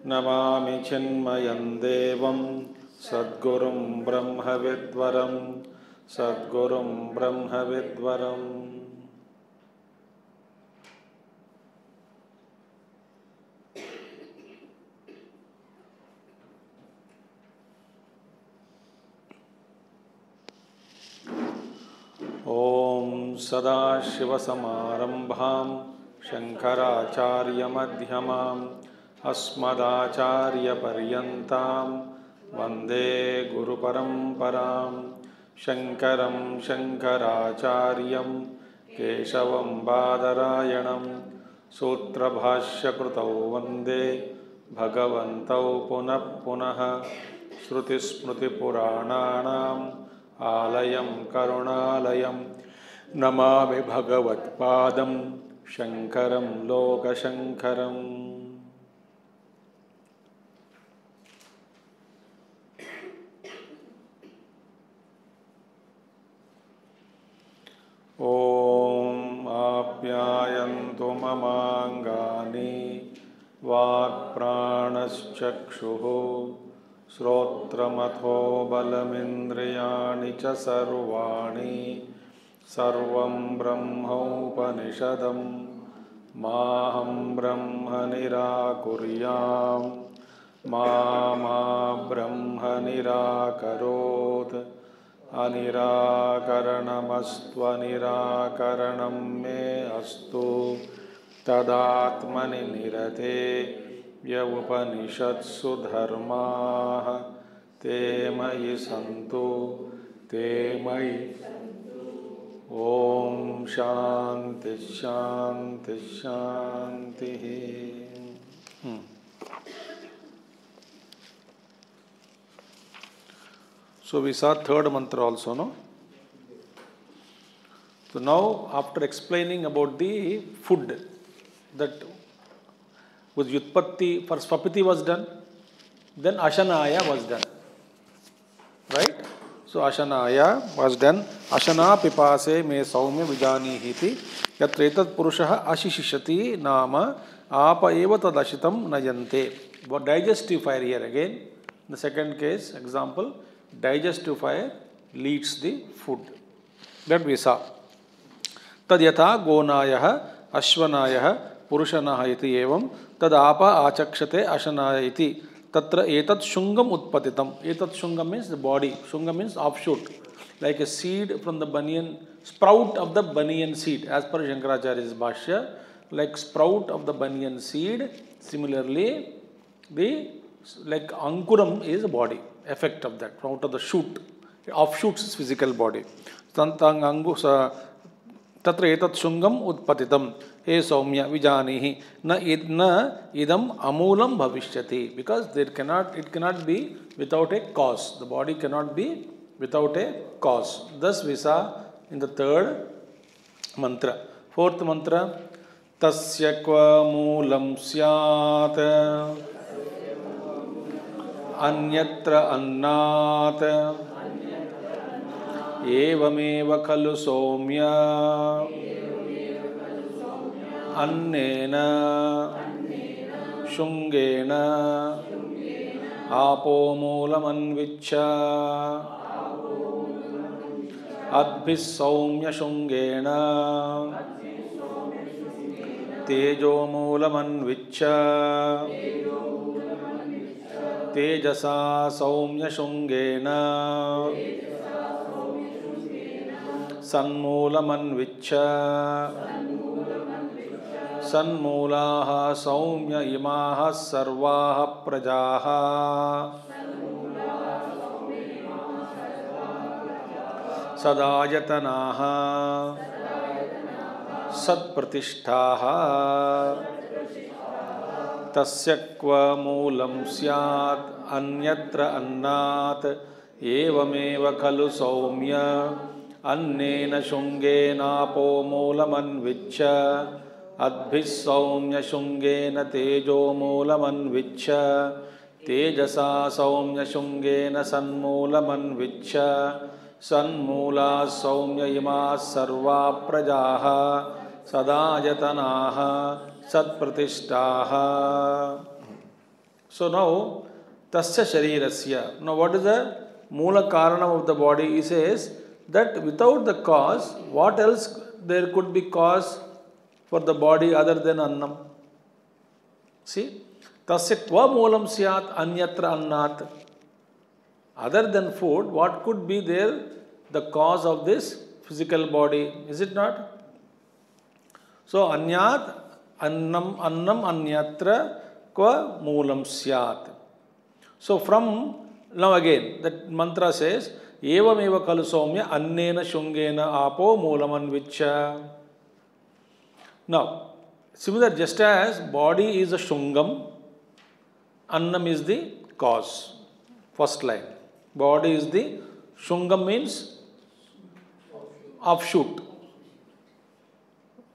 नमामि चिन्मयं देवं सद्गुरुं ब्रह्मविद्वरं सद्गुरुं ब्रह्मविद्वरम्। ॐ सदाशिवसमारम्भां शङ्कराचार्यमध्यमाम् अस्मदाचार्यपर्यन्तां वन्दे गुरुपरम्परां। शङ्करं शङ्कराचार्यं केशवं बादरायणं सूत्रभाष्यकृतौ वन्दे भगवन्तौ पुनः पुनः। श्रुतिस्मृतिपुराणानाम् आलयं करुणालयं नमामि भगवत्पादं शङ्करं लोकशङ्करम्। ॐ आप्यायन्तु ममाङ्गानि वाक्प्राणश्चक्षुः श्रोत्रमथो बलमिन्द्रियाणि च सर्वाणि सर्वं ब्रह्मोपनिषदं माहं ब्रह्म निराकुर्यां मा ब्रह्म निराकरोत्। अनिराकरणमस्त्वनिराकरणं मे अस्तु तदात्मनि निरते य उपनिषत्सु धर्माः ते मयि सन्तु ते मयि। ॐ शान्ति शान्ति शान्तिः। So we saw third mantra also, no? So now, after explaining about the food, that with Yutpatti, first Svapiti was done, then Ashanaya was done, right? So Ashanaya was done. Ashana pipase me saumya vijanihiti yatretat purushaha ashishishati nama apa eva tadashitam nayante. What digestive fire here again, the second case example, digestive fire leads the food. That we saw. Tadyatha gonayah ashvanayah purushanah iti evam tad apa achakshate ashanaya iti tatra etat shungam utpatitam. Etat shungam means the body. Shunga means offshoot. Like a seed from the banyan, sprout of the banyan seed. As per Shankaracharya's Bhashya, like sprout of the banyan seed. Similarly, the like ankuram is a body. Effect of that, out of the shoot, offshoots is physical body. Tantang angus tatra etat shungam utpatitam he saumya vijanihi na idam amulam bhavishyati, because it cannot be without a cause. The body cannot be without a cause. Thus we saw in the third mantra. Fourth mantra, tasya kva moolam syat अन्यत्र अन्नात् एवमेव खलु सौम्य अन्नेन शुंगेन आपो मूलमन्विच्छ अद्भिः सौम्य शुंगेन तेजो मूलमन्विच्छ तेजसा सौम्य शुंगेन सन्मूलमन्विच्छ सन्मूलाः सौम्य इमाः सर्वाः प्रजाः सदायतनाः सत्प्रतिष्ठाः तस्य क्व मूलं स्यात् अन्यत्र अन्नात् एवमेव खलु सौम्य अन्नेन शुंगेनापो मूलमन्विच्छ अद्भिः सौम्य शुंगेन तेजो मूलमन्विच्छ तेजसा सौम्य शुंगेन सन्मूलमन्विच्छ सन्मूला सौम्य इमाः सर्वा प्रजाः सदायतनाः सत्प्रतिष्ठाः. So now tasya sharirasya. Now what is the moola karanam of the body? He says that without the cause, what else there could be cause for the body other than annam? See, tasya kva moolam syat anyatra annat. Other than food, what could be there the cause of this physical body? Is it not? So anyat annam anyatra kva moolam syat. So from now again that mantra says evameva kalu soumya annena shungena apo moolamannvichya. Now similar, just as body is a shungam, annam is the cause. First line, body is the shungam means offshoot.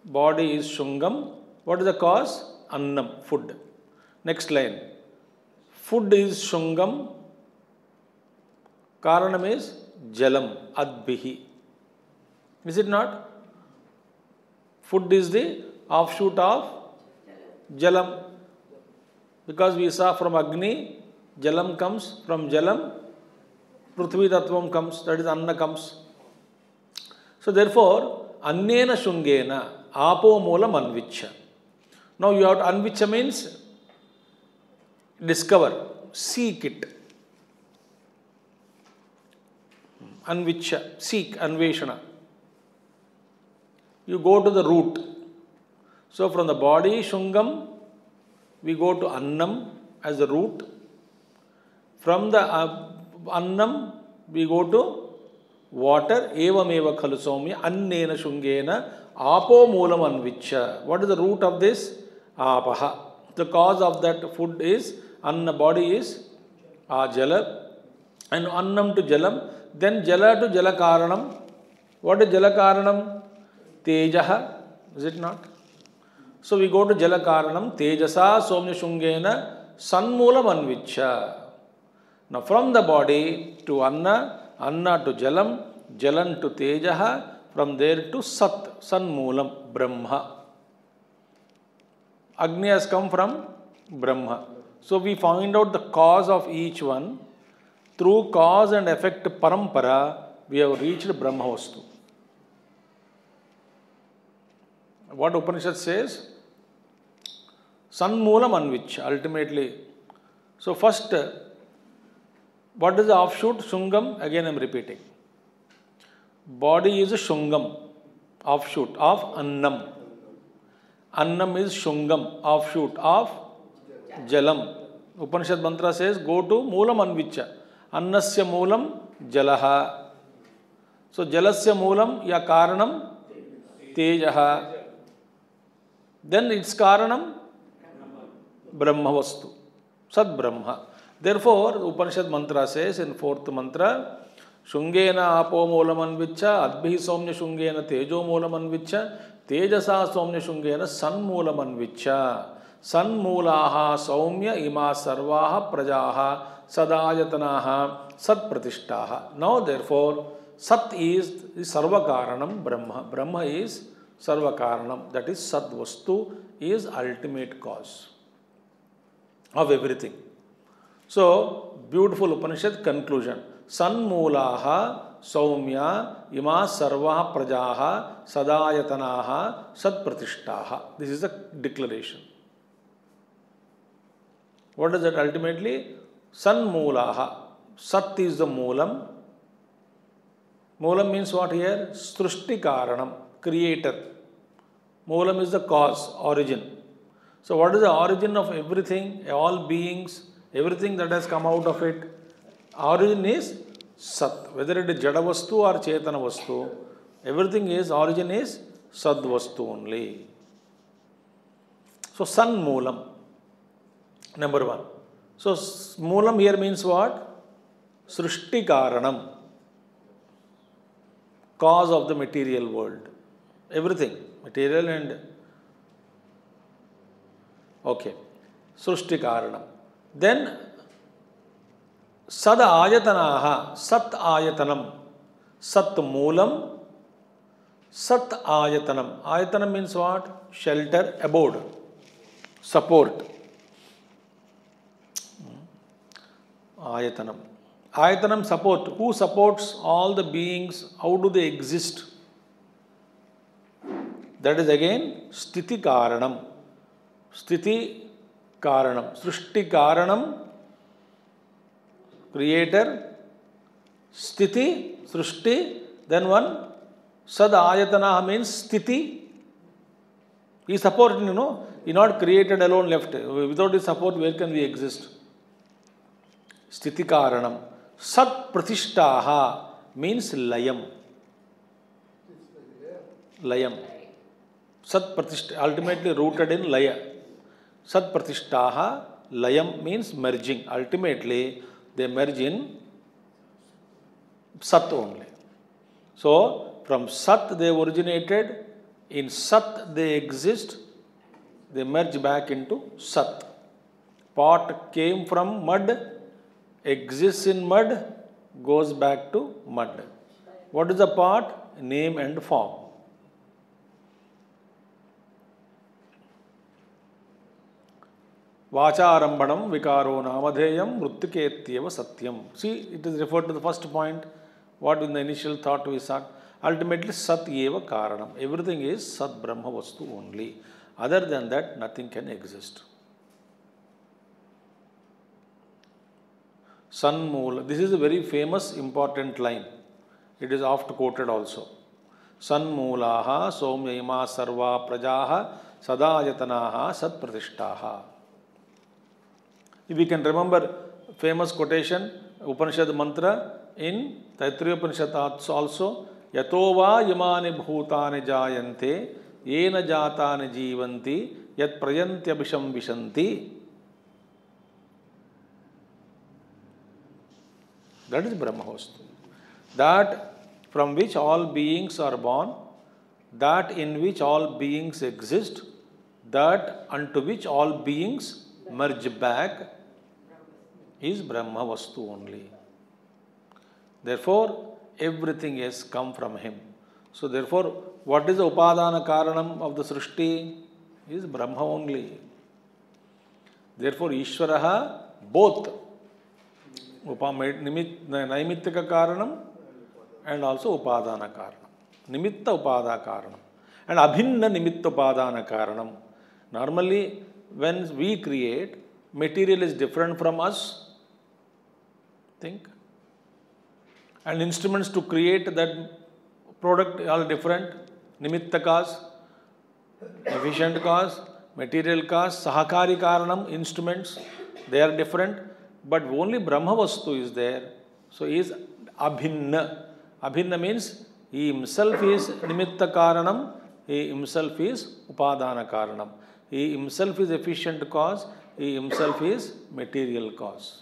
Body is shungam. What is the cause? Annam, food. Next line, food is shungam. Karanam is jalam, adbihi. Is it not? Food is the offshoot of jalam. Because we saw from Agni, jalam comes, from jalam, Prithvi Tattvam comes, that is Anna comes. So therefore, Annena Shungena, Apo Moolam Anvichya. Now you have to, Anvichya means discover, seek it. Anvichya, seek, Anveshana. You go to the root. So from the body, Shungam, we go to Annam as the root. From the Annam, we go to water. Evameva khalu soumya annena shungena apo moolam anvichya. What is the root of this? Apaha. The cause of that food is, anna body is jala, and annam to jalam, then jala to jala karanam. What is jala karanam? Tejaha. Is it not? So we go to jala karanam, tejasa soumya shungena sanmoolam anvichya. Now from the body to anna, anna to jalam, jalan to tejaha, from there to sat, sanmoolam, brahma. Agni has come from brahma. So we find out the cause of each one. Through cause and effect parampara, we have reached Brahmavastu. What Upanishad says? Sanmoolam anvichya, ultimately. So first, what is the offshoot? Shungam, again I am repeating. Body is a shungam, offshoot of annam. Annam is shungam, offshoot of jalam. Upanishad mantra says, go to moolam anvichya. Annasya moolam jalaha. So jalasya moolam ya karanam tejaha. Then its karanam brahmavastu, sad brahma. Therefore, Upanishad mantra says in fourth mantra, Shungena apo moolamanvichya, adbhi soumya shungena tejo moolamanvichya, tejasa soumya shungena sanmoolamanvichya, sanmoolaha soumya ima sarvaha prajaha sadayatanaha satpratishtaha. Now therefore, Sat is sarvakaranam Brahma. Brahma is sarvakaranam, that is Sadvastu is ultimate cause of everything. So, beautiful Upanishad conclusion. Sanmoolaha saumya ima sarvaha prajaha sadayatanaha satpratishtaha. This is the declaration. What is that ultimately? Sanmoolaha. Sat is the moolam. Moolam means what here? Srushti karanam, creator. Moolam is the cause, origin. So what is the origin of everything, all beings, everything that has come out of it? Origin is Sat. Whether it is Jada Vastu or Chetana Vastu, everything is, origin is Sad Vastu only. So San Moolam, number one. So Moolam here means what? Srishti Karanam, cause of the material world. Everything, material and okay. Srishti Karanam. Then Sad Ayatanaha, Sat Ayatanam, Sat Moolam, Sat Ayatanam. Ayatanam means what? Shelter, abode, support. Ayatanam. Ayatanam support. Who supports all the beings? How do they exist? That is again Sthiti Karanam. Sthiti Karanam. Srishti Karanam, creator. Sthiti, Srishti. Then one, Sad Ayatana means Sthiti. He is supporting, He not created alone left. Without his support, where can we exist? Sthiti Karanam. Sat Pratishtaha means Layam. Layam. Sat Pratishta, ultimately rooted in Laya. Sat Pratishtaha, Layam means merging. Ultimately, they merge in Sat only. So, from Sat they originated, in Sat they exist, they merge back into Sat. Pot came from mud, exists in mud, goes back to mud. What is the pot? Name and form. Vacharambanam vikaro namadheyam mruttiketyeva satyam. See, it is referred to the first point. What in the initial thought we saw? Ultimately, Sat eva karanam. Everything is Sat Brahma Vastu only. Other than that, nothing can exist. Sanmoola. This is a very famous, important line. It is oft quoted also. Sanmoolaha somyayama sarva prajaha sadayatanaha sat pratishtaha. If we can remember famous quotation, Upanishad mantra in Taittiriya Upanishad also, Yatova yamani bhutani jayante, yena jatani jivanti, yat prayantya bisham vishanti. That is Brahmavastu. That from which all beings are born, that in which all beings exist, that unto which all beings merge back, is Brahmavastu only. Therefore, everything has come from him. So therefore, what is the Upadana Karanam of the Srishti? Is Brahma only. Therefore, Ishvaraha, both Naimittika Karanam and also Upadana Karanam. Nimitta Upada Karanam. And Abhinna Nimitta Upadana Karanam. Normally, when we create, material is different from us. Think. And instruments to create that product are different. Nimitta cause, efficient cause, material cause, Sahakari Karanam, instruments, they are different. But only Brahma Vastu is there. So he is Abhinna. Abhinna means he himself is Nimitta Karanam, he himself is Upadana Karanam. He himself is efficient cause, he himself is material cause.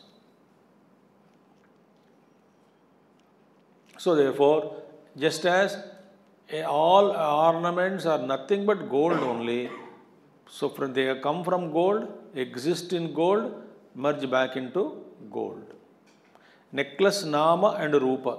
So therefore, just as all ornaments are nothing but gold only, so they come from gold, exist in gold, merge back into gold. Necklace Nama and Rupa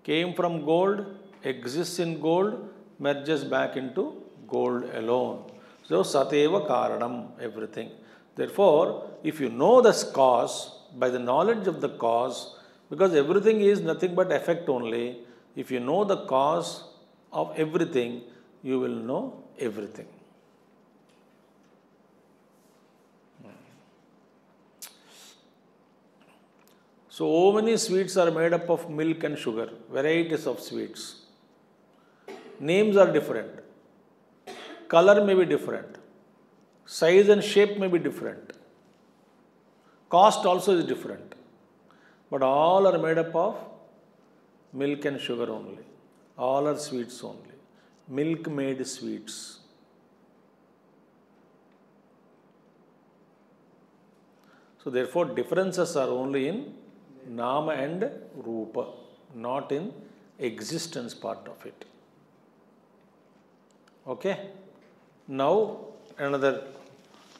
came from gold, exists in gold, merges back into gold alone. So Sateva Karanam, everything. Therefore, if you know the cause, by the knowledge of the cause, because everything is nothing but effect only, if you know the cause of everything, you will know everything. So many sweets are made up of milk and sugar, varieties of sweets. Names are different. color may be different, size and shape may be different, cost also is different, but all are made up of milk and sugar only. All are sweets only. Milk made sweets. So therefore differences are only in Nama and Rupa, not in existence part of it. Okay? Now another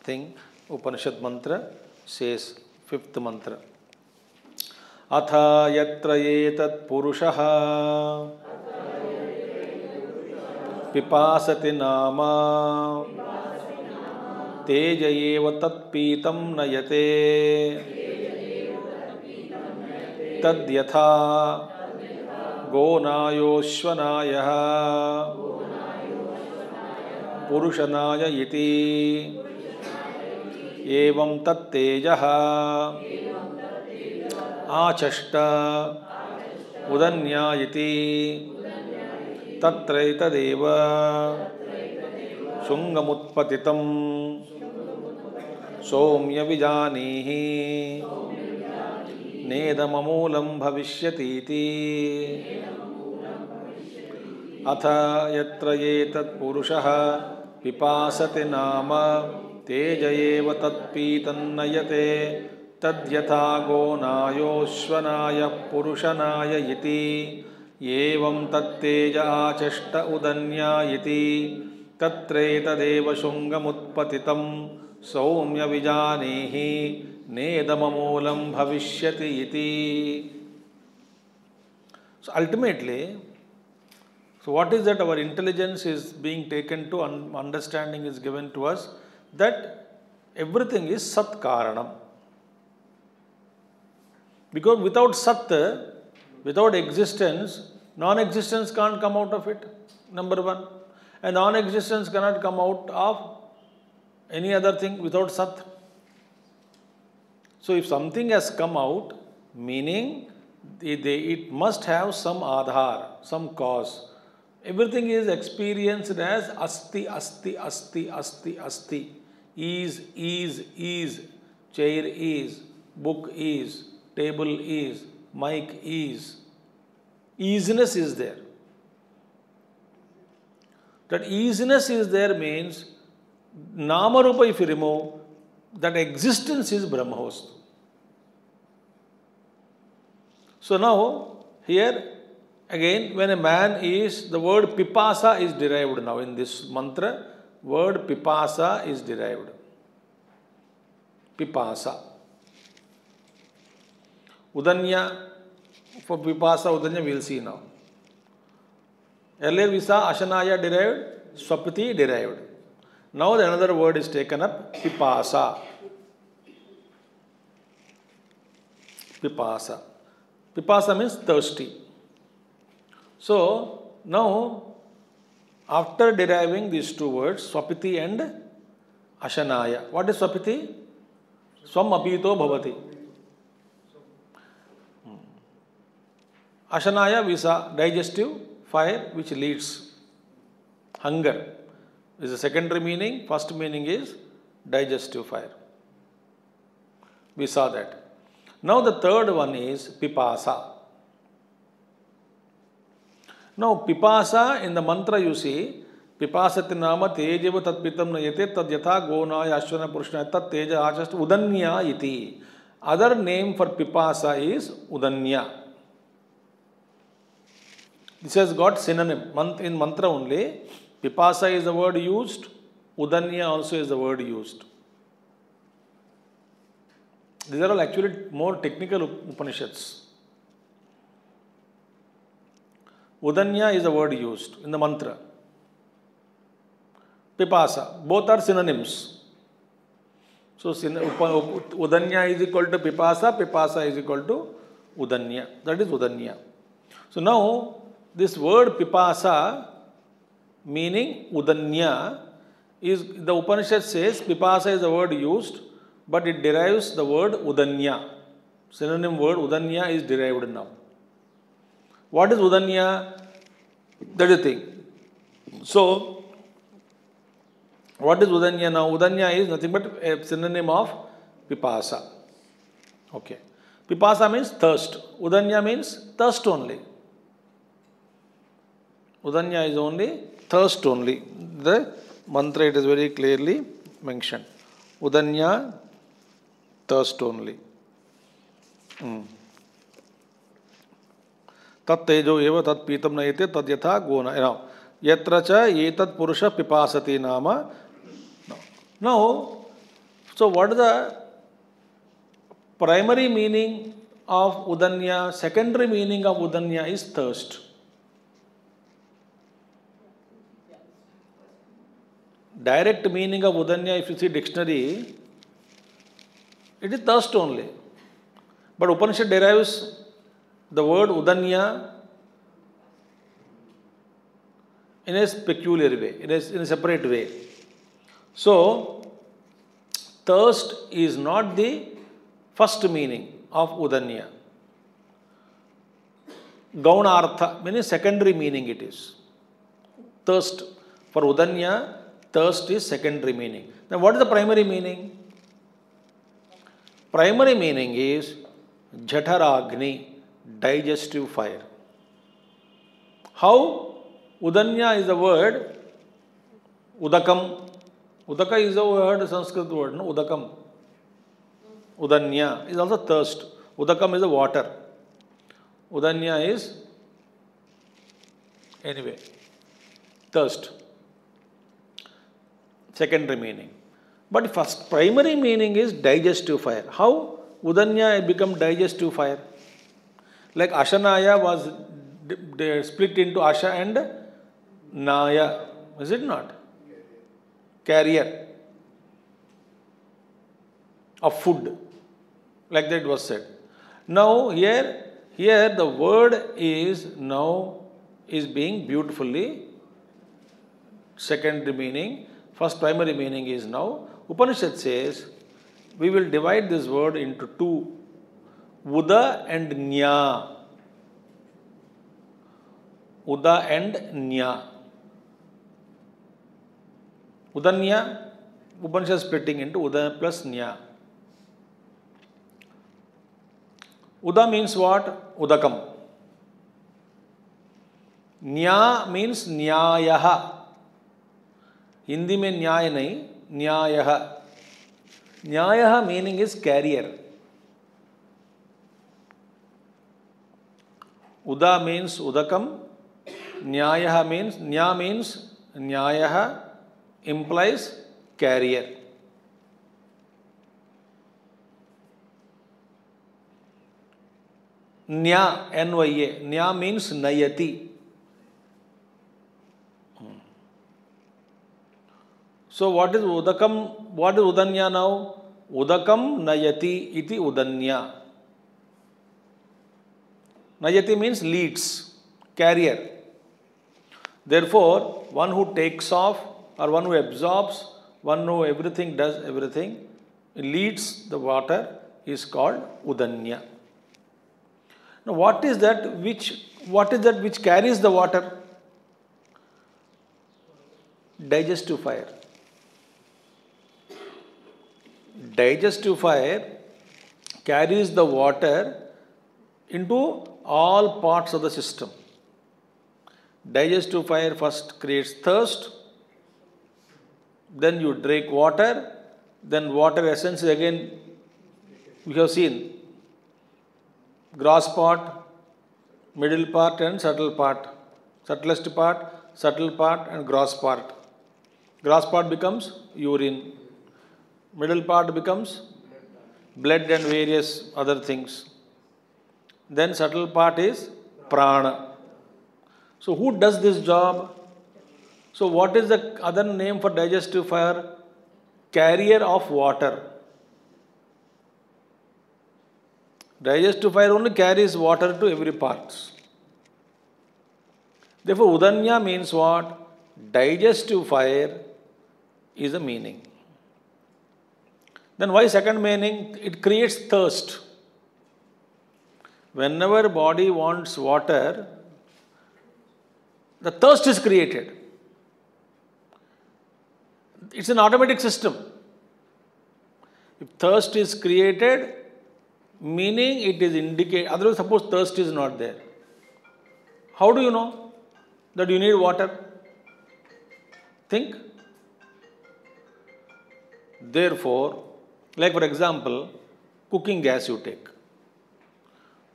thing, Upanishad mantra says, fifth mantra. Atha yatra etat purushaha pipasati nama teja eva tat pitam nayate tad yatha gonayoshvanaya purushanaya iti evam tat tejaha achashta udanya iti tatraitadeva shungamutpatitam somya vijanihi nedamamulam bhavishyati iti atha yatra etat purushaha pipasati nama teja eva tat pitam nayate tadyatha gonayoshvanaya purushanaya iti evam tatteja achashta udanya iti tatraitadeva shungamutpatitam soumya vijanihi nedamamulam bhavishyati iti. So ultimately, so what is that? Our intelligence is being taken to, understanding is given to us that everything is Sat Karanam. Because without Sat, without existence, non-existence can't come out of it, number one. And non-existence cannot come out of any other thing without Sat. So if something has come out, meaning it must have some Adhar, some cause. Everything is experienced as Asti, Asti, Asti, Asti, Asti. Is, chair is, book is, table is, mic is. Easiness is there. That easiness is there means, Nama Rupa if you remove, that existence is Brahmahostu. So now, here again, when a man is, the word Pipasa is derived now in this mantra, word Pipasa is derived. Pipasa. Udanya, for Pipasa, Udanya we will see now. Earlier we saw Ashanaya derived, Swapiti derived. Now another word is taken up, Pipasa. Pipasa. Pipasa means thirsty. So now, after deriving these two words, Swapiti and Ashanaya. What is Swapiti? Swam apito bhavati. Ashanaya visa, digestive fire which leads. Hunger is the secondary meaning. First meaning is digestive fire. We saw that. Now the third one is Pipasa. Now Pipasa in the mantra you see, Pipasati nama tejeva tatpitam nayate tad yatha gonaya ashwana purushana tat teja achast udanya iti. Other name for Pipasa is Udanya. This has got synonym. In mantra only, Pipasa is the word used, Udanya also is the word used. These are all actually more technical Upanishads. Udanya is the word used in the mantra. Pipasa, both are synonyms. So Udanya is equal to Pipasa, Pipasa is equal to Udanya. That is Udanya. So now this word Pipasa meaning Udanya is, the Upanishad says Pipasa is the word used, but it derives the word Udanya. Synonym word Udanya is derived now. What is Udanya? That is the thing. So, What is Udanya now? Udanya is nothing but a synonym of Pipasa. Okay. Pipasa means thirst. Udanya means thirst only. Udanya is only thirst only. The mantra, it is very clearly mentioned. Udanya, thirst only. Tat tejo eva tat pitam nayate tad yatha gona. Now, yatra cha etat purusha pipasati nama. Now, so what is the primary meaning of Udanya? Secondary meaning of Udanya is thirst. Direct meaning of Udanya, if you see dictionary, it is thirst only. But Upanishad derives the word Udanya in a peculiar way, in a separate way. So, thirst is not the first meaning of Udanya. Gaunartha meaning secondary meaning it is. Thirst. For Udanya, thirst is secondary meaning. Then what is the primary meaning? Primary meaning is Jhataragni, digestive fire. How? Udanya is the word Udakam. Udaka is a word, Sanskrit word, no? Udakam. Udanya is also thirst. Udakam is the water. Udanya is, anyway, thirst. Secondary meaning. But first, primary meaning is digestive fire. How Udanya become digestive fire? Like Ashanaya was split into Asha and Naya. Is it not? Carrier of food. Like that was said. Now here the word is being beautifully secondary meaning. First primary meaning is now. Upanishad says we will divide this word into two. Uda and Nya. Uda and Nya. Udanya, Upanishad splitting into Uda plus Nya. Uda means what? Udakam. Nya means Nyayaha. Hindi mein Nyaya nahi, Nyayaha. Nyayaha meaning is carrier. Uda means Udakam. Nyayaha means, Nya means Nyayaha implies carrier. Nya, N-Y-A. Nya means Nayati. So what is Udakam? What is Udanya now? Udakam Nayati iti Udanya. Nayati means leads, carrier. Therefore, one who takes off or one who absorbs, one who everything does everything, leads the water is called Udanya. Now what is that which carries the water? Digestive fire. Digestive fire carries the water into all parts of the system. Digestive fire first creates thirst, then you drink water, then water essence again we have seen gross part, middle part and subtle part. Subtlest part, subtle part and gross part. Gross part becomes urine. Middle part becomes blood and various other things. Then subtle part is prana. So who does this job? So what is the other name for digestive fire? Carrier of water. Digestive fire only carries water to every part. Therefore, Udanya means what? Digestive fire is a meaning. Then why second meaning? It creates thirst. Whenever body wants water, the thirst is created. It's an automatic system. If thirst is created, meaning it is indicated. Otherwise, suppose thirst is not there. How do you know that you need water? Think. Therefore, like for example, cooking gas you take.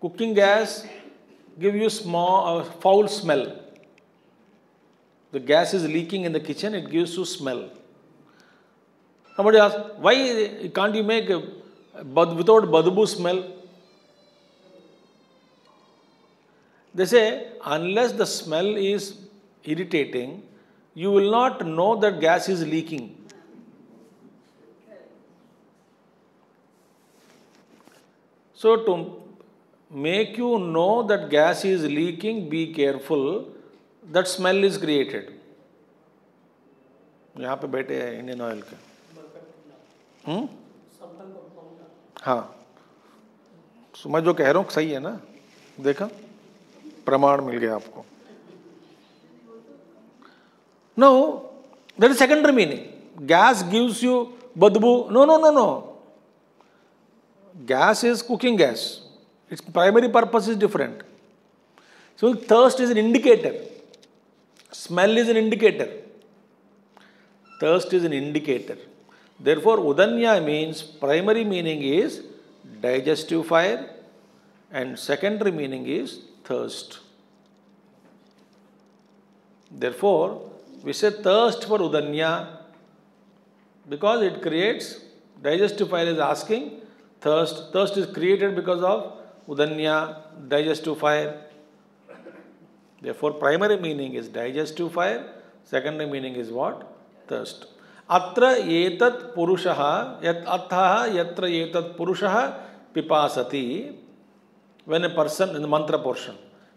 Cooking gas give you small foul smell. The gas is leaking in the kitchen, it gives you smell. Somebody asks, why can't you make without badbu smell? They say, unless the smell is irritating, you will not know that gas is leaking. So to make you know that gas is leaking, be careful, that smell is created. यहाँ पे बैठे हैं Indian oil के हाँ so मैं जो कह रहा हूँ सही है ना देखा प्रमाण मिल गया आपको no that is secondary meaning gas gives you badbu no gas is cooking gas its primary purpose is different so thirst is an indicator smell is an indicator thirst is an indicator. Therefore, udanya means primary meaning is digestive fire and secondary meaning is thirst. Therefore, we say thirst for udanya because it creates, digestive fire is asking, thirst is created because of udanya, digestive fire. Therefore, primary meaning is digestive fire, secondary meaning is what? Thirst. Atra etat purushaha, athaha yatra etat purushaha pipasati. When a person, in the mantra portion,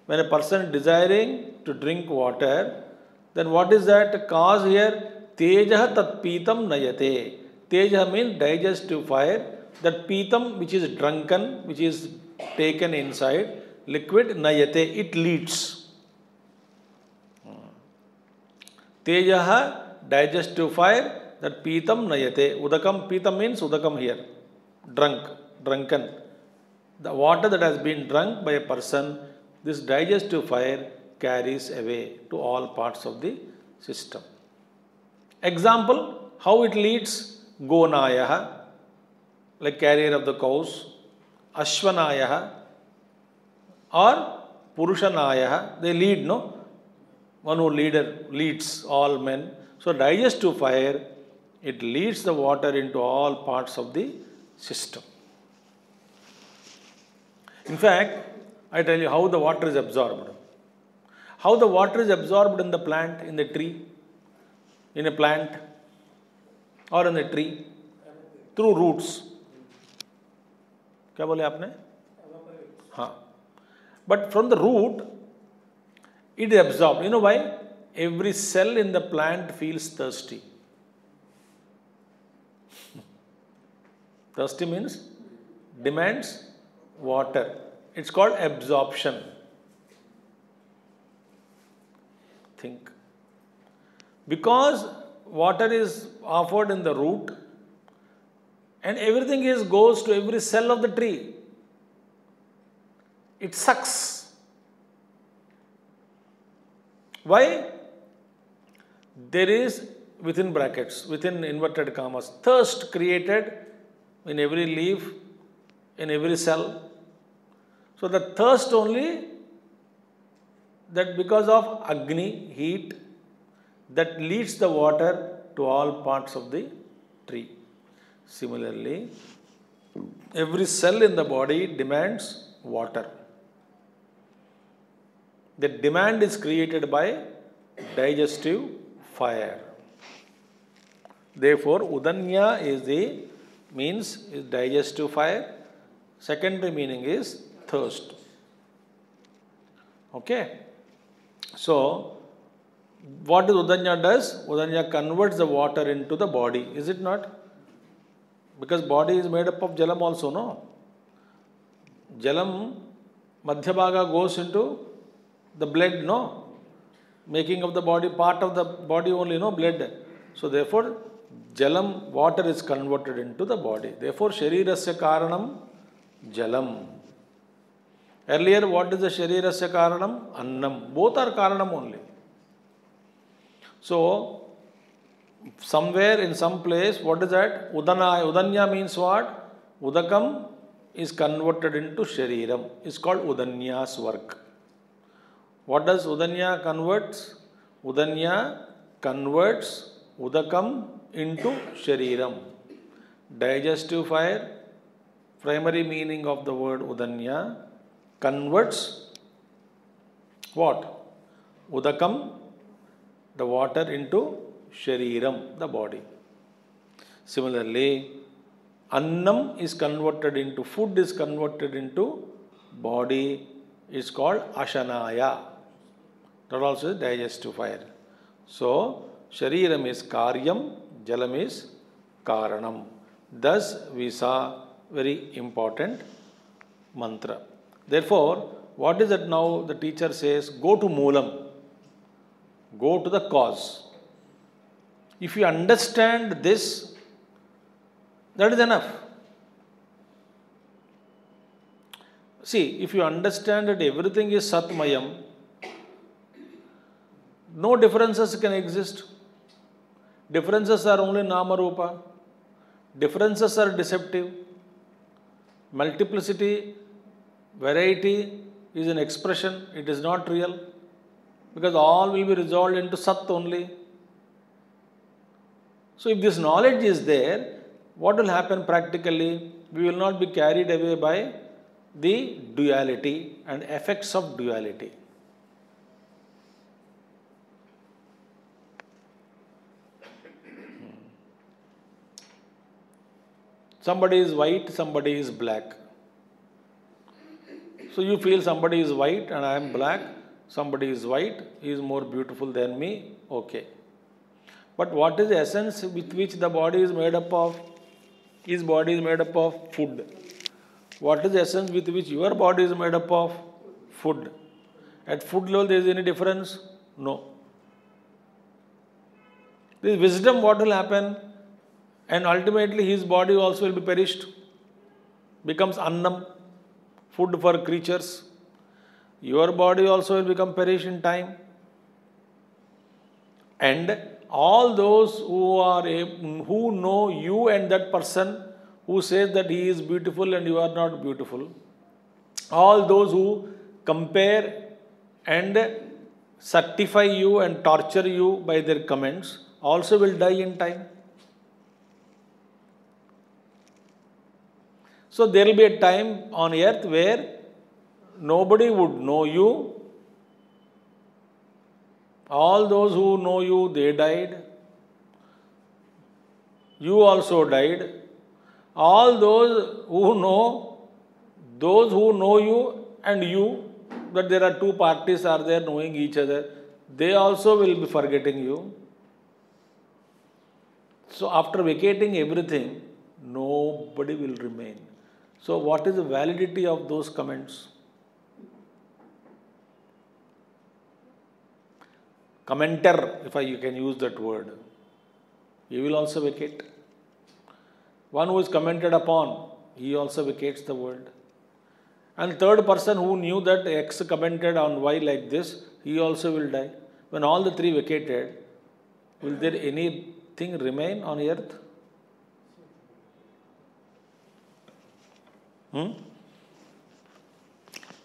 when a person is desiring to drink water, then what is that cause here? Tejaha tat pitam nayate. Tejaha means digestive fire. That pitam which is drunken, which is taken inside, liquid nayate, it leads. Tejaha, digestive fire, that pitam nayate. Udakam, pitam means udakam here. Drunken. The water that has been drunk by a person, this digestive fire carries away to all parts of the system. Example, how it leads? Gonayaha, like carrier of the cows. Ashwanayaha or Purushanayaha, they lead, no? One who leads all men. So digestive fire, it leads the water into all parts of the system. In fact, I tell you how the water is absorbed. How the water is absorbed in the plant, in the tree, in a plant or in a tree, through roots. क्या बोले आपने? हाँ. But from the root, it is absorbed. You know why? Every cell in the plant feels thirsty. Thirsty means demands water. It's called absorption. Think. Because water is offered in the root and everything goes to every cell of the tree. It sucks. Why? There is, within brackets, within inverted commas, thirst created in every leaf, in every cell. So the thirst only, that because of Agni, heat, that leads the water to all parts of the tree. Similarly, every cell in the body demands water. The demand is created by digestive fire. Therefore, udanya means digestive fire. Secondary meaning is thirst. Okay. So, what does udanya does? Udanya converts the water into the body. Is it not? Because body is made up of jalam also, no? Jalam, madhyabhaga goes into the blood, no? Making of the body, part of the body only, no? Blood. So therefore, jalam, water is converted into the body. Therefore, sharirasya karanam jalam. Earlier, what is the sharirasya karanam? Annam. Both are karanam only. So, somewhere in some place, what is that? Udanya means what? Udakam is converted into shariram. It's called Udanya's work. What does Udanya converts? Udanya converts Udakam into shariram. Digestive fire, primary meaning of the word Udanya, converts what? Udakam, the water, into shariram, the body. Similarly, annam is converted into, food is converted into body, is called ashanaya. That also is digestive fire. So, shariram is karyam, jalam is karanam. Thus, we saw very important mantra. Therefore, what is it now? The teacher says, go to moolam. Go to the cause. If you understand this, that is enough. See, if you understand that everything is Satmayam, no differences can exist. Differences are only Nama Rupa. Differences are deceptive. Multiplicity, variety is an expression, it is not real. Because all will be resolved into Sat only. So, if this knowledge is there, what will happen practically? We will not be carried away by the duality and effects of duality. Somebody is white, somebody is black. So you feel somebody is white and I am black, somebody is white, he is more beautiful than me, okay. But what is the essence with which the body is made up of? His body is made up of food. What is the essence with which your body is made up of? Food. At food level there is any difference? No. This wisdom, what will happen? And ultimately his body also will be perished. Becomes annam, food for creatures. Your body also will become perish in time. And all those who know you and that person who says that he is beautiful and you are not beautiful, all those who compare and certify you and torture you by their comments also will die in time. So there will be a time on earth where nobody would know you. All those who know you, they died. You also died. All those who know you and you, that there are two parties are there knowing each other, they also will be forgetting you. So after vacating everything, nobody will remain. So what is the validity of those comments? Commenter, if you can use that word, he will also vacate. One who is commented upon, he also vacates the world. And third person who knew that X commented on Y like this, he also will die. When all the three vacated, will there anything remain on earth?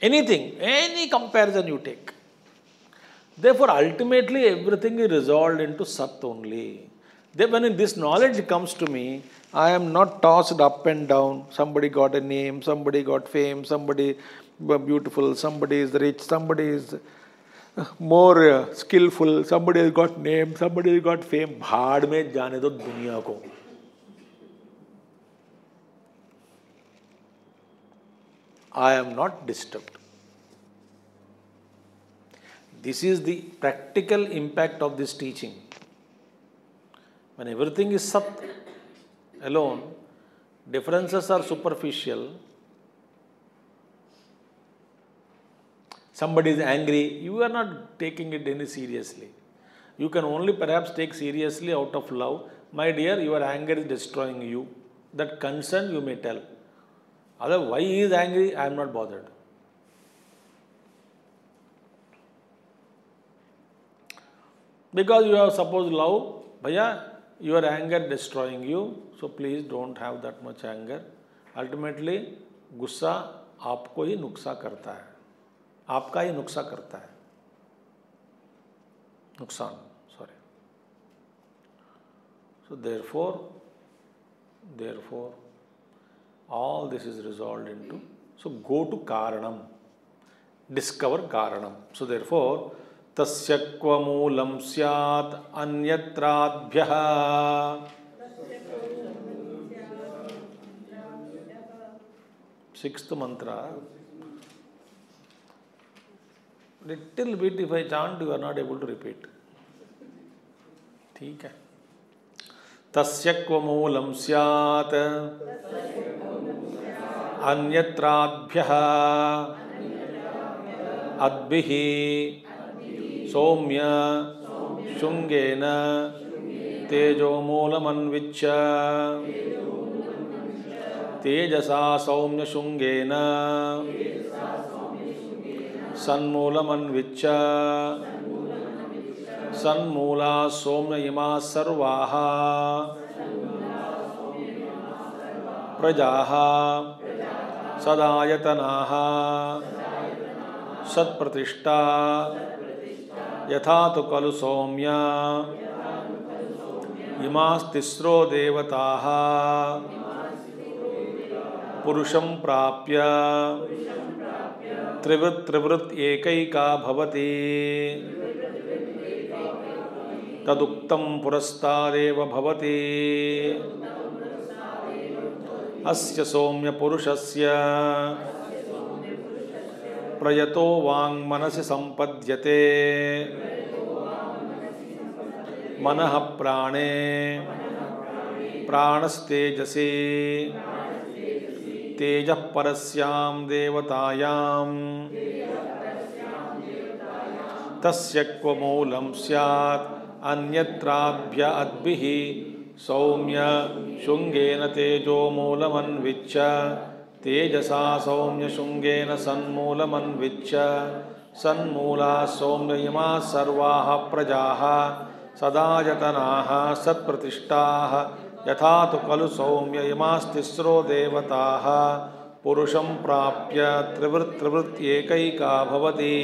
Anything, any comparison you take. Therefore, ultimately everything is resolved into Sat only. Then when this knowledge comes to me, I am not tossed up and down. Somebody got a name, somebody got fame, somebody beautiful, somebody is rich, somebody is more skillful, somebody has got name, somebody has got fame. भाड़ में जाने दो दुनिया को. I am not disturbed. This is the practical impact of this teaching. When everything is Sat alone, differences are superficial. Somebody is angry, you are not taking it any seriously. You can only perhaps take seriously out of love my dear, your anger is destroying you. That concern you may tell. Otherwise, why he is angry, I am not bothered. Because you have suppose love, bhaiya, your anger destroying you, so please don't have that much anger. Ultimately, गुस्सा आपको ही नुकसान करता है, आपका ही नुकसान करता है, नुकसान, sorry. So therefore, all this is resolved into, so go to Karanam, discover Karanam. So therefore, tasya kva moolam syat anyatradbhyah. Sixth mantra. Little bit if I chant, you are not able to repeat. ठीक है. तस्य क्व मूलं स्यात् अन्यत्राद्भ्यः अद्भिः सौम्य शुंगेन तेजो मूलमन्विच्य तेजसा सौम्य शुंगेन सन्मूलमन्विच्य सन्मूला सौम्य इमा सर्वाः प्रजाः सदायतनाः सत्प्रतिष्ठा यथा तु खलु सौम्य इमास्तिस्रो देवताः पुरुषं प्राप्य त्रिवृत् एकैका भवति तदुक्तं पुरस्तादेव भवति अस्य सौम्य पुरुषस्य प्रयतो वाङ् मनसि संपद्यते मनः प्राणे प्राणस्तेजसि तेजः परस्यां देवतायां तस्य क्व मूलं स्यात् अन्यत्राभ्य अद्भिः सौम्य शुंगेन तेजो मूलमन्विच्य तेजसा सौम्य शुंगेन सन्मूलमन्विच्य सन्मूला सौम्य इमा सर्वाः प्रजाः सदायतनाः सत्प्रतिष्ठाः यथा तु खलु सौम्य इमास्तिस्रो देवताः पुरुषं प्राप्य त्रिवृत् एकैका भवति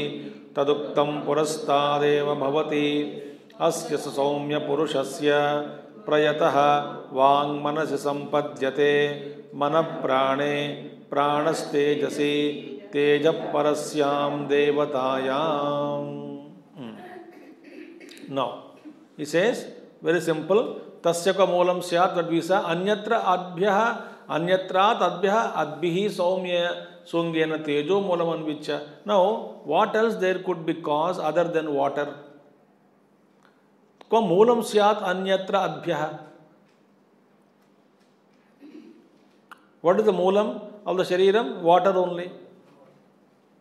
तदुक्तं पुरस्तादेव भवति अस्य सौम्य पुरुषस्य प्रयतः वाङ् मनसि संपद्यते मनः प्राणे प्राणस्तेजसि तेजः परस्यां देवतायां. Now he says very simple, tasya ka moolam syat, that we say anyatra anyatrat adbhyah adbhihi saumya sungena tejo moolam anvicha. Now what else there could be cause other than water? Ko moolam syat anyatra adbhyah. What is the moolam of the shariram? Water only.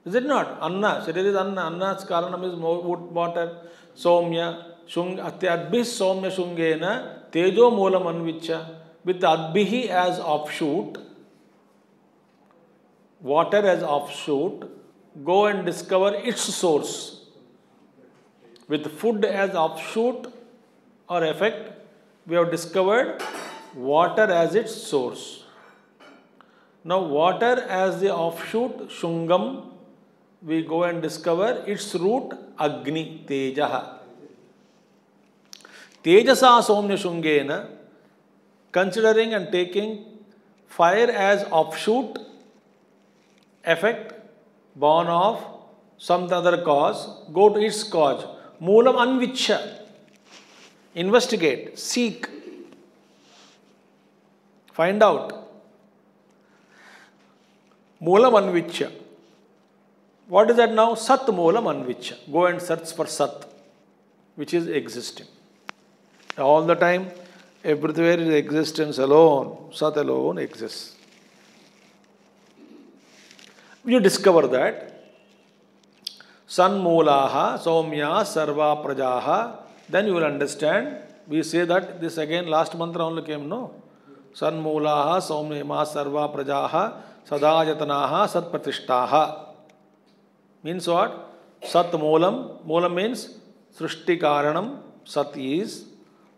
Is it not? Anna. Sharir is anna. Anna's karanam is water. Soumya. Adbhih soumya shungena tejo moolam anvicha. With adbhihi as offshoot, water as offshoot, go and discover its source. With food as offshoot or effect, we have discovered water as its source. Now water as the offshoot, shungam, we go and discover its root, agni, tejaha. Tejasa soumya shungena, considering and taking fire as offshoot, effect, born of some other cause, go to its cause. Moolam anvicha, investigate, seek, find out. Moolam anvicha. What is that now? Sat moolam anvicha. Go and search for Sat, which is existing. All the time, everywhere is existence alone. Sat alone exists. You discover that. San moolaha, soumya, sarva prajaha. Then you will understand we say that this again last mantra only came, no? Sanmulaha saumyama sarva prajaha sadajatanaha satpratishtaha. Means what? Sat moolam. Moolam means Srishti Karanam. Sat is.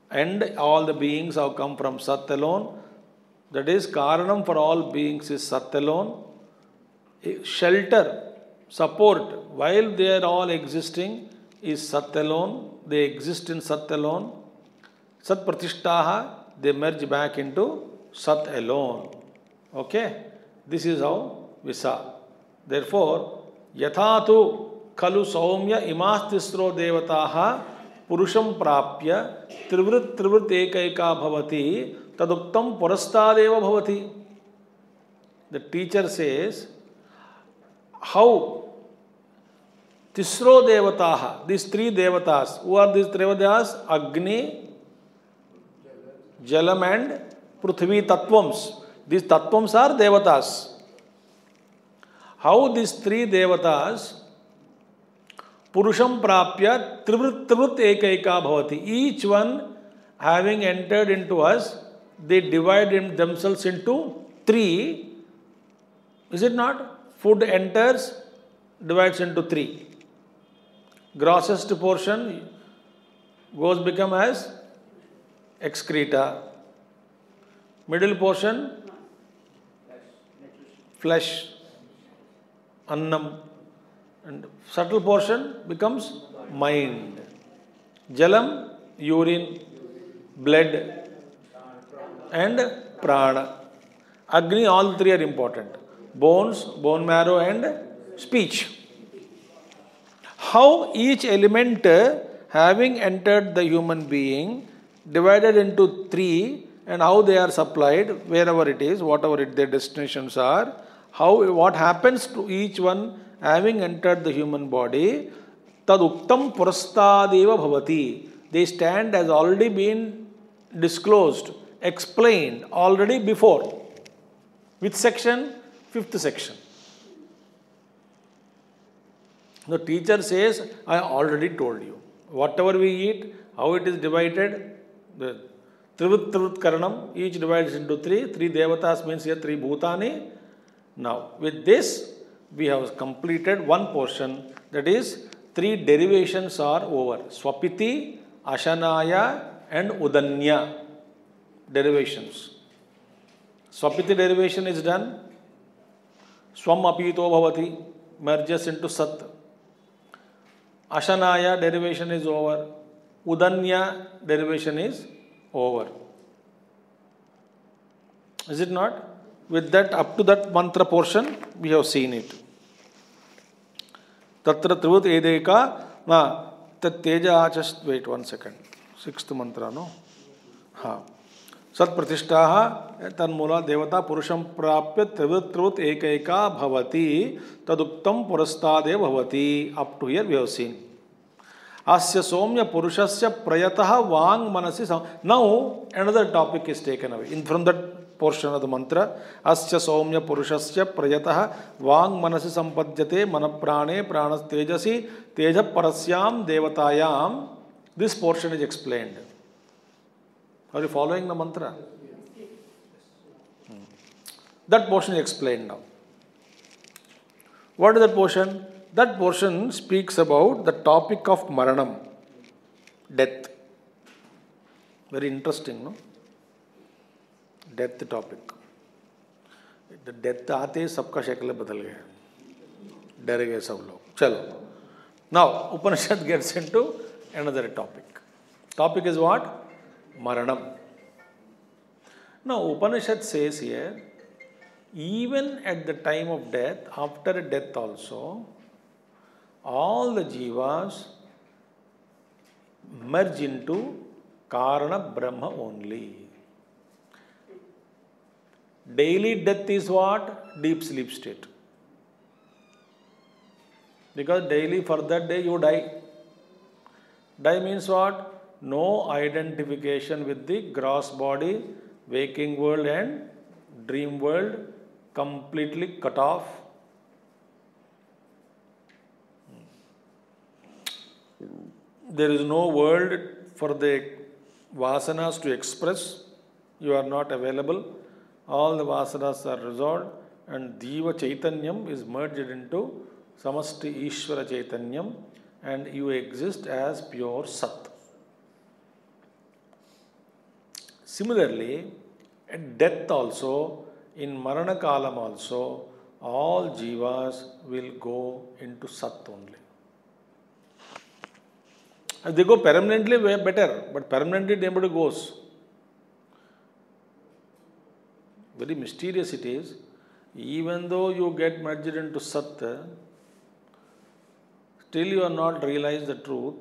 And all the beings have come from Sat alone. That is, Karanam for all beings is Sat alone. Shelter, support, while they are all existing, is Sat alone. They exist in Sat alone. Sat Pratishtaha, they merge back into Sat alone. Okay? This is how Visa. Therefore, Yathatu Kalu Saumya Imastisro Devataha Purusham Prapya Trivrit Ekaika Bhavati Taduktam Purastadeva Bhavati. The teacher says, how Tisro Devataha, these three Devatas, who are these three Devatas? Agni, Jalam and Prithvi Tattvams. These Tattvams are Devatas. How these three Devatas Purusham Prapya Trivrit Ekaika Bhavati. Each one having entered into us, they divide themselves into three. Is it not? Food enters, divides into three. Grossest portion goes become as excreta. Middle portion, flesh, annam. And subtle portion becomes mind. Jalam, urine, blood, and prana. Agni, all three are important. Bones, bone marrow, and speech. How each element having entered the human being divided into three, and how they are supplied wherever it is, whatever their destinations are, what happens to each one having entered the human body, taduktam purastadeva bhavati. They stand as already been disclosed, explained already before. Which section? Fifth section. The teacher says, I already told you. Whatever we eat, how it is divided, the Trivrit Karanam, each divides into three. Three Devatas means here three Bhutani. Now, with this, we have completed one portion, that is, three derivations are over. Swapiti, Ashanaya, and Udanya derivations. Swapiti derivation is done. Swam apito bhavati merges into Sat. Ashanaya derivation is over. Udanya derivation is over. Is it not? With that, up to that mantra portion, we have seen it. Tatra trivut edeka. Now, tat teja, just wait 1 second. Sixth mantra, no? Ha. Sat pratishtaha tanmula devata purusham prapya trivut ekaika bhavati taduktam purastade bhavati. Up to here we have seen. Asya somya purushasya prayataha vang manasi. Now another topic is taken away. From that portion of the mantra, Asya somya purushasya prayataha vang manasi sampadhyate manaprane pranas tejasi teja parasyam devatayam. This portion is explained. Are you following the mantra? That portion is explained now. What is that portion? That portion speaks about the topic of Maranam, death. Very interesting, no? Death topic. The death आते सबका शक्ल बदल गया, डर गए सब लोग. चलो. Now Upanishad gets into another topic. Topic is what? Maranam. Now Upanishad says here, even at the time of death, after death also, all the jivas merge into Karana Brahma only. Daily death is what? Deep sleep state. Because daily for that day you die. Die means what? No identification with the gross body, waking world and dream world, completely cut off. There is no world for the vasanas to express, you are not available. All the vasanas are resolved and Diva Chaitanyam is merged into Samasti Ishvara Chaitanyam and you exist as pure Sat. Similarly, at death also, in Marana Kalam also, all jivas will go into Sat only. If they go permanently, way better, but permanently nobody goes. Very mysterious it is. Even though you get merged into Sat, still you are not realized the truth,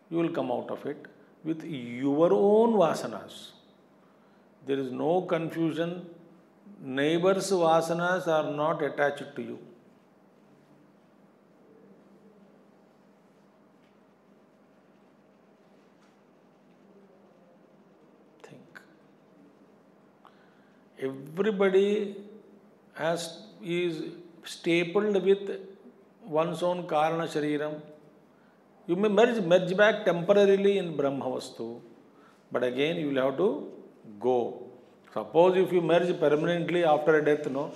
you will come out of it with your own vasanas. There is no confusion. Neighbors' vasanas are not attached to you. Think. Everybody is stapled with one's own Karana Shariram. You may merge back temporarily in Brahma Vastu, but again you will have to go. Suppose if you merge permanently after a death, no,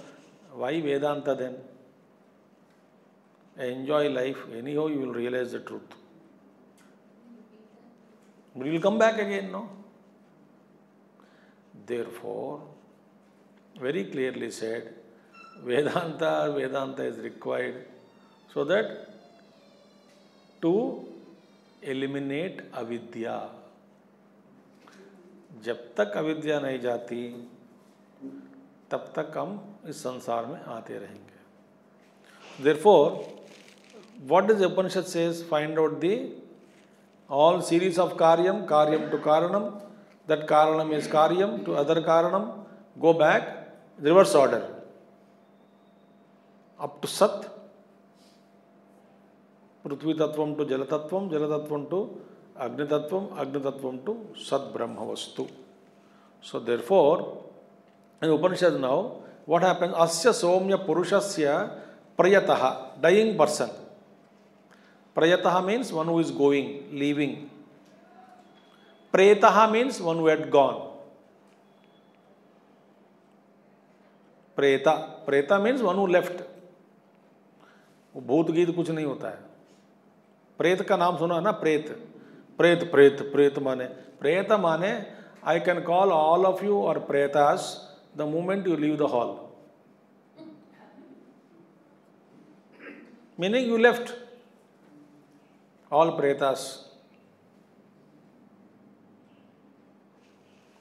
why Vedanta then? Enjoy life, anyhow you will realize the truth. But you will come back again, no? Therefore, very clearly said, Vedanta is required so that to eliminate avidya. जब तक अविद्या नहीं जाती तब तक हम इस संसार में आते रहेंगे. Therefore, what does the Upanishad says? Find out the all series of karyam to karanam. That karanam is karyam to other karanam. Go back, reverse order. Up to Sat. Prithvi Tattvam to Jala Tattvam to Agni Tattvam to Sat Brahma Vastu. So therefore, in Upanishad now, what happens? Asya Somya Purushasya Prayataha, dying person. Prayataha means one who is going, leaving. Pretaha means one who had gone. Preta means one who left. भूत गीत कुछ नहीं होता है. प्रेत का नाम सुना है ना? प्रेत माने I can call all of you or pretas the moment you leave the hall. Meaning you left. All pretas.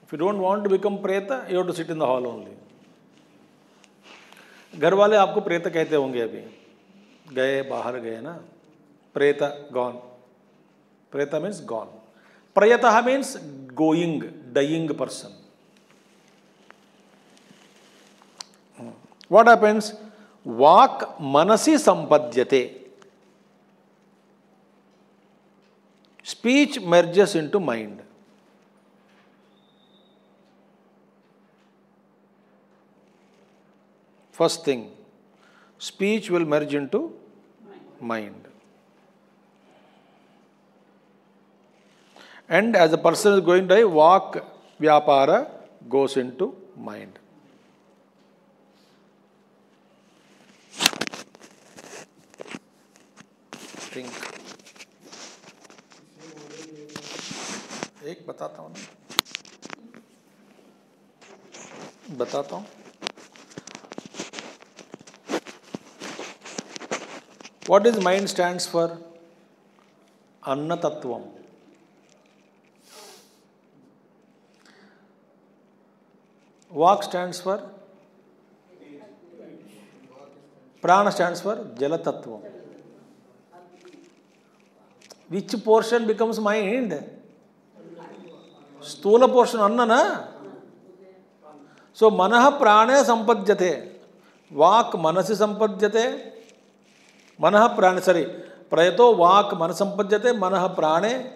If you don't want to become preta, you have to sit in the hall only. घर वाले आपको प्रेत कहते होंगे अभी. गए, बाहर गए ना. Preta, gone. Preta means gone. Prayataha means going, dying person. What happens? Vak manasi sampadyate. Speech merges into mind. First thing, speech will merge into mind. And as a person is going to die, vak vyapara goes into mind. Think. एक बताता हूँ ना. बताता हूँ. What is mind stands for? Anna Tattvam. Vak stands for? Prana stands for? Jala Tattvam. Which portion becomes mind? Stula portion, Anna na? So, Manaha Prana Sampadyate. Vak Manasi Sampadyate. Manaha Prana, sorry. Prayato Vak Manasampadyate. Manaha Prane.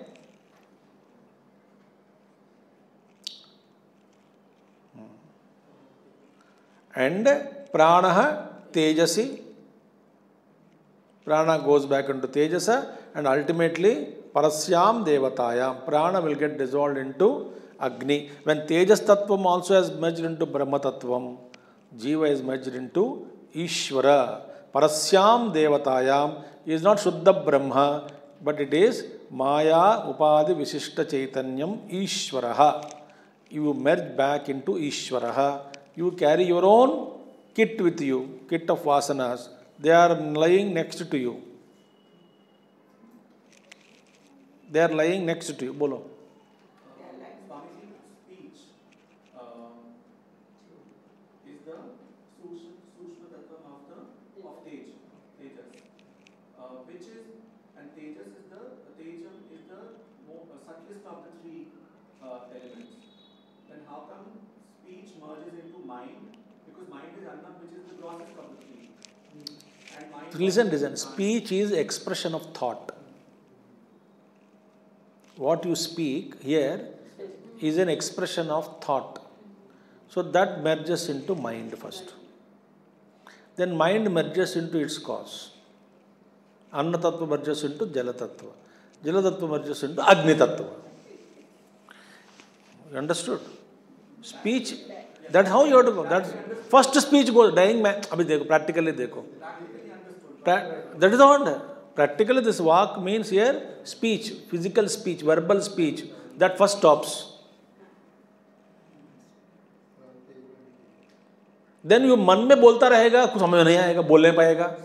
And Pranaha Tejasi. Prana goes back into Tejasa and ultimately Parasyam Devatayam. Prana will get dissolved into Agni. When Tejas Tattvam also has merged into Brahma Tattvam, Jiva is merged into Ishvara. Parasyam Devatayam is not Shuddha Brahma, but it is Maya Upadhi Visishta Chaitanyam Ishvaraha. You merge back into Ishvaraha. You carry your own kit with you, kit of vasanas. They are lying next to you. They are lying next to you. Bolo. Like Swamiji's speech is the Sushma Tattvam of Tejas, which is, and Tejas is the Tejam is the subtlest of the three elements. Then how come speech merges into mind? Because mind is Anna, which is the grossest of the three. And mind Listen. Speech is expression of thought. What you speak here is an expression of thought. So that merges into mind first. Then mind merges into its cause. Anna Tattva merges into Jala Tattva. Jala Tattva merges into Agni Tattva. You understood? Speech, that's how you have to go. That's first speech goes, dying man. Abhi dekho, practically dekho. That is the one. Practically this walk means here speech, physical speech, verbal speech. That first stops. Then you मन में बोलता रहेगा, कुछ समझ नहीं आएगा, बोल नहीं पाएगा.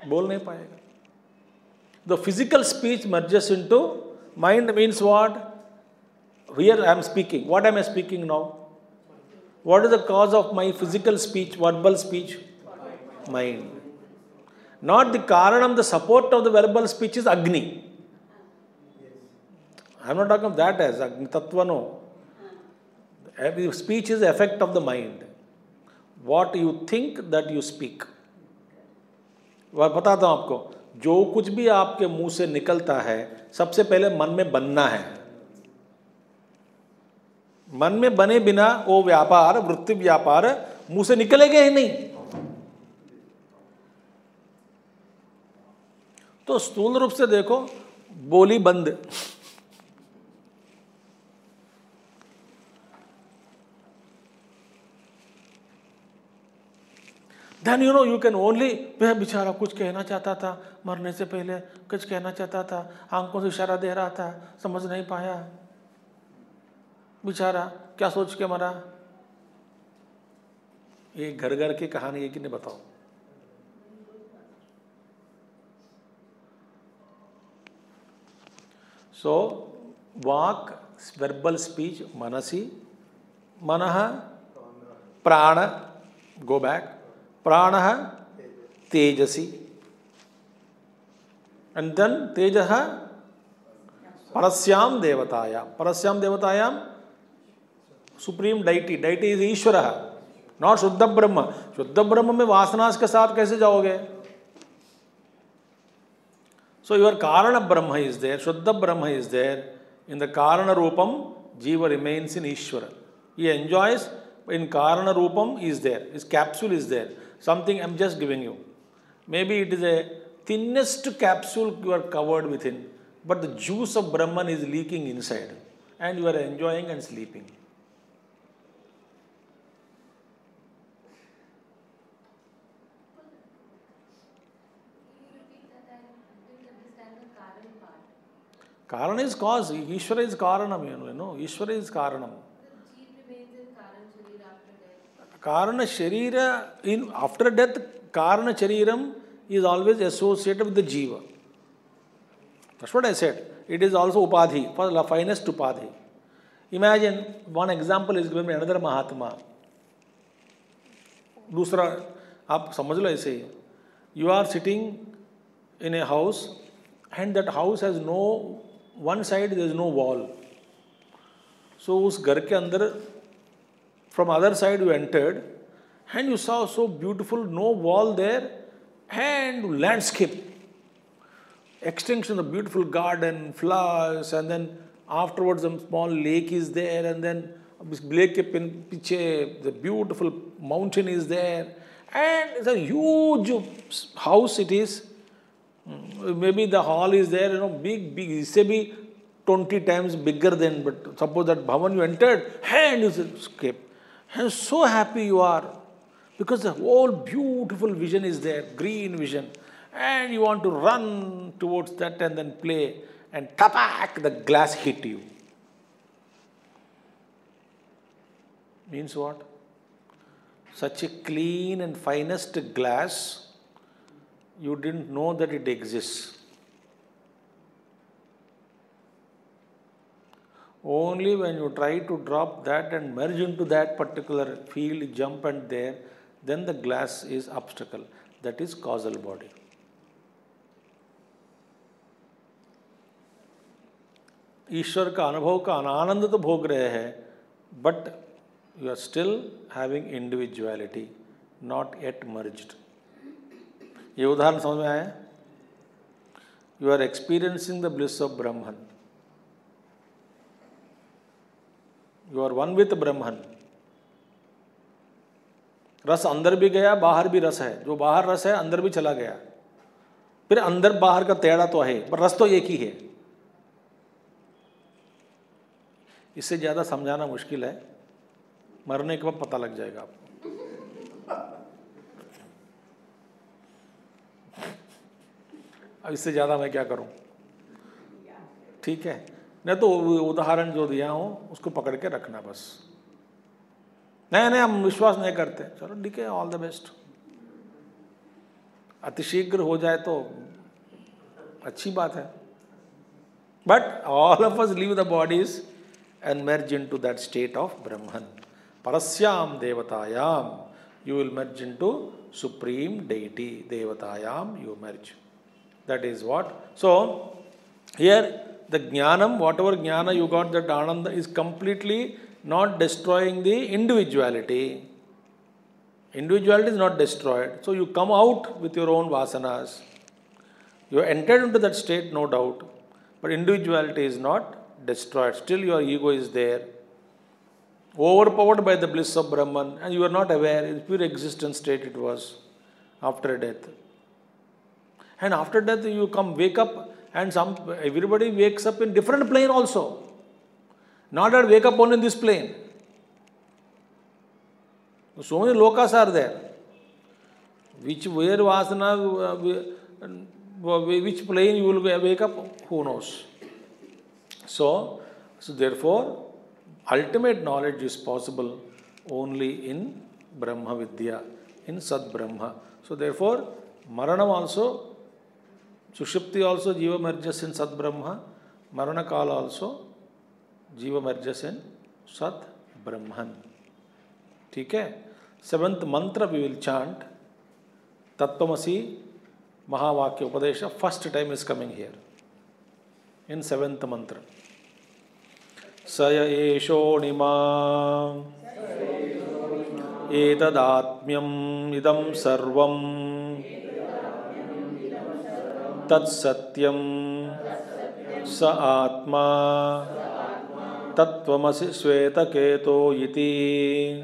बोल नहीं पाएगा. The physical speech merges into mind means what? Here I am speaking. What am I speaking now? What is the cause of my physical speech, verbal speech? Mind. Not the karanam, the support of the verbal speech is Agni. I am not talking of that as Agni Tattva, no. Speech is the effect of the mind. What you think, that you speak. वह बताता हूँ आपको, जो कुछ भी आपके मुंह से निकलता है सबसे पहले मन में बनना है. मन में बने बिना वो व्यापार, वृत्ति व्यापार मुंह से निकलेगा ही नहीं. तो स्थूल रूप से देखो, बोली बंद. Then you can only, वह बेचारा कुछ कहना चाहता था, मरने से पहले कुछ कहना चाहता था, आंखों से इशारा दे रहा था, समझ नहीं पाया. बेचारा क्या सोच के मरा. ये घर घर की कहानी है कि नहीं बताओ. So walk, verbal speech, manasi, manaha, prana, go back, pranaha, tejasi, and then tejaha, parasyam devatayam. Parasyam devatayam, supreme deity. Deity is Ishvara, not Shuddha Brahma. Shuddha Brahma में वासनास के साथ कैसे जाओगे? So your Karana Brahma is there, Shuddha Brahma is there. In the Karana Rupam, Jiva remains in Ishvara. He enjoys in Karana Rupam is there. His capsule is there. Something I am just giving you. Maybe it is a thinnest capsule you are covered within, but the juice of Brahman is leaking inside, and you are enjoying and sleeping. Karana is cause. Ishvara is Karanam, you know. Ishvara is Karanam. Karana Sharira, after death, Karana Shariram is always associated with the Jiva. That's what I said. It is also Upadhi, for the finest Upadhi. Imagine, one example is given by another Mahatma. दूसरा, आप समझ लो ऐसे ही. You are sitting in a house, and that house has no, one side there is no wall. So उस घर के अंदर, from other side you entered, and you saw so beautiful, no wall there, and landscape, extension of beautiful garden, flowers, and then afterwards a small lake is there, and then lake के पीछे the beautiful mountain is there, And it's a huge house it is. Maybe the hall is there, big, it say be 20 times bigger than, but suppose that bhavan you entered, and you escape. And so happy you are, because the whole beautiful vision is there, green vision. And you want to run towards that and then play, and tapak, the glass hit you. Means what? Such a clean and finest glass, you didn't know that it exists. Only when you try to drop that and merge into that particular field, jump and there, then the glass is obstacle. That is causal body. ईश्वर का अनुभव का आनंद तो भोग रहे हैं, but you are still having individuality, not yet merged. ये उदाहरण समझ में आया? You are experiencing the bliss of Brahman. You are one with Brahman. रस अंदर भी गया, बाहर भी रस है. जो बाहर रस है, अंदर भी चला गया. फिर अंदर बाहर का तेड़ा तो है, पर रस तो एक ही है. इससे ज़्यादा समझाना मुश्किल है. मरने के बाद पता लग जाएगा आपको. अब इससे ज़्यादा मैं क्या करूं? ठीक है, नहीं तो उदाहरण जो दिया हूं उसको पकड़ के रखना बस. नहीं हम विश्वास नहीं करते, चलो ठीक है, ऑल द बेस्ट. अतिशीघ्र हो जाए तो अच्छी बात है. But all of us leave the bodies and merge into that state of Brahman. Parasyam Devatayam, you will merge into supreme deity. Devatayam, you merge. That is what? So, here the jnanam, whatever jnana you got, that ananda is completely not destroying the individuality. Individuality is not destroyed. So, you come out with your own vasanas. You are entered into that state, no doubt. But individuality is not destroyed. Still your ego is there, overpowered by the bliss of Brahman, and you are not aware. In pure existence state it was after death. And after death you wake up, and everybody wakes up in different plane also. Not that wake up only in this plane. So many lokas are there. Where vasana, which plane you will wake up, who knows? So therefore, ultimate knowledge is possible only in Brahma Vidya, in Sad Brahma. So therefore, Maranam also, Sushupti also, Jiva merges in Sad Brahma, Marana Kala also, Jiva merges in Sad Brahman. Okay? Seventh mantra we will chant, Tattvamasi Mahavakya Upadesha, first time is coming here. In seventh mantra. Saya eshonima etadatmyam idam sarvam tat satyam sa atma tattvamasi sveta keto iti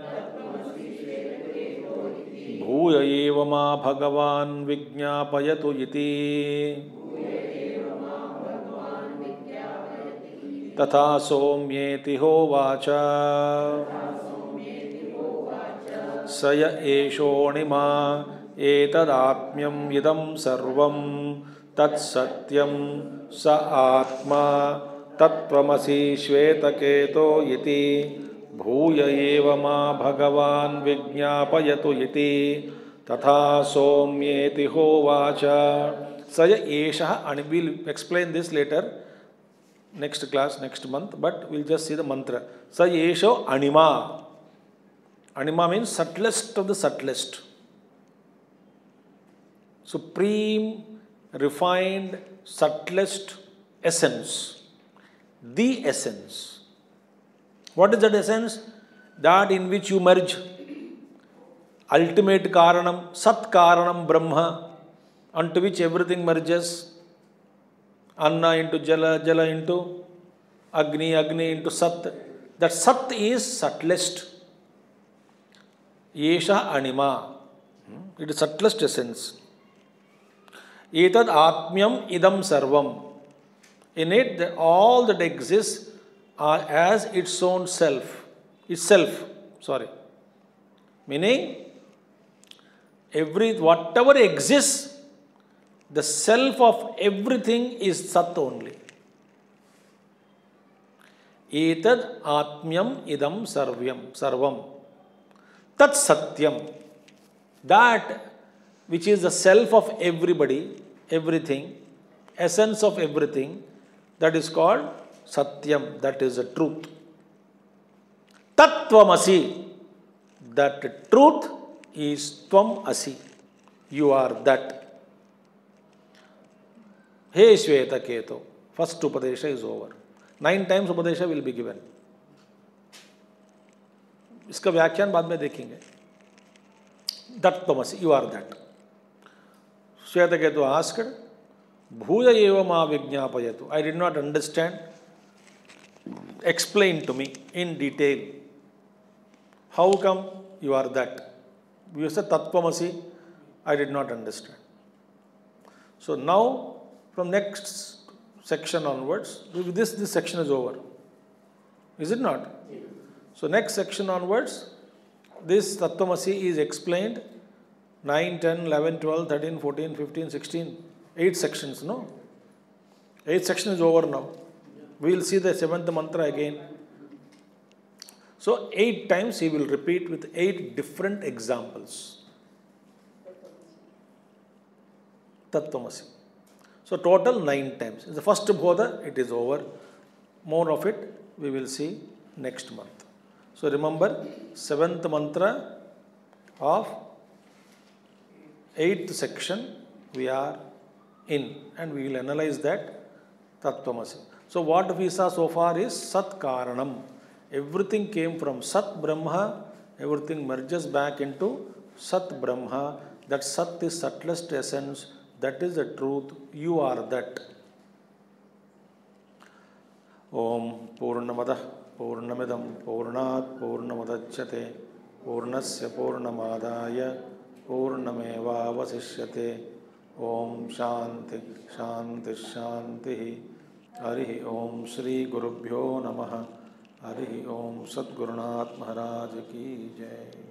bhuya eva ma bhagavan vijñāpayatu iti तथा सौम्येति होवाचा सय एषोणिमा एतदात्म्यं इदं सर्वं तत्सत्यं स आत्मा तत्त्वमसि श्वेतकेतो इति भूय एव मा भगवान् विज्ञापयतु इति तथा सौम्येति होवाचा सय एषः. And we'll explain this later. Next class, next month, but we'll just see the mantra. Sa yesho anima. Anima means subtlest of the subtlest. Supreme, refined, subtlest essence. The essence. What is that essence? That in which you merge. Ultimate Karanam, Sat Karanam Brahma, unto which everything merges. Anna into Jala, Jala into Agni, Agni into Sat. That Sat is subtlest. Yesha Anima. It is subtlest essence. Etad atmyam idam sarvam. In it, all that exists are as its own self. Itself. Meaning, whatever exists, the self of everything is Sat only. Etad atmyam idam sarvam. Tat satyam. That which is the self of everybody, everything, essence of everything, that is called Satyam, that is the truth. Tattvamasi, that truth is Tvam Asi, you are that. Hey Shweta Keto, first Upadesha is over. 9 times Upadesha will be given. इसका व्याख्यान बाद में देखेंगे. Tattvamasi, you are that. Shweta Ketu asked, Bhuya eva ma vijñāpayatu. I did not understand. Explain to me in detail. How come you are that? You said Tattvamasi. I did not understand. So now, from next section onwards, this section is over. Is it not? Yeah. So next section onwards, this Tattvamasi is explained 9, 10, 11, 12, 13, 14, 15, 16. 8 sections, no? 8th section is over now. We will see the 7th mantra again. So 8 times he will repeat with 8 different examples. Tattvamasi. So total 9 times. The first Bodha, it is over. More of it we will see next month. So remember, 7th mantra of 8th section we are in, and we will analyze that Tattvamasi. So what we saw so far is Sat Karanam. Everything came from Sat Brahma, everything merges back into Sat Brahma. That Sat is subtlest essence, that is the truth, you are that. Om Purnamada Purnamidam Purnat Purnamadachyate Purnasya Purnamadaya Purnameva Vasishyate. Om Shanti Shanti Shanti. Harihi Om Shri Gurubhyo Namaha. Harihi Om Sadgurunath Maharaj Ki Jai.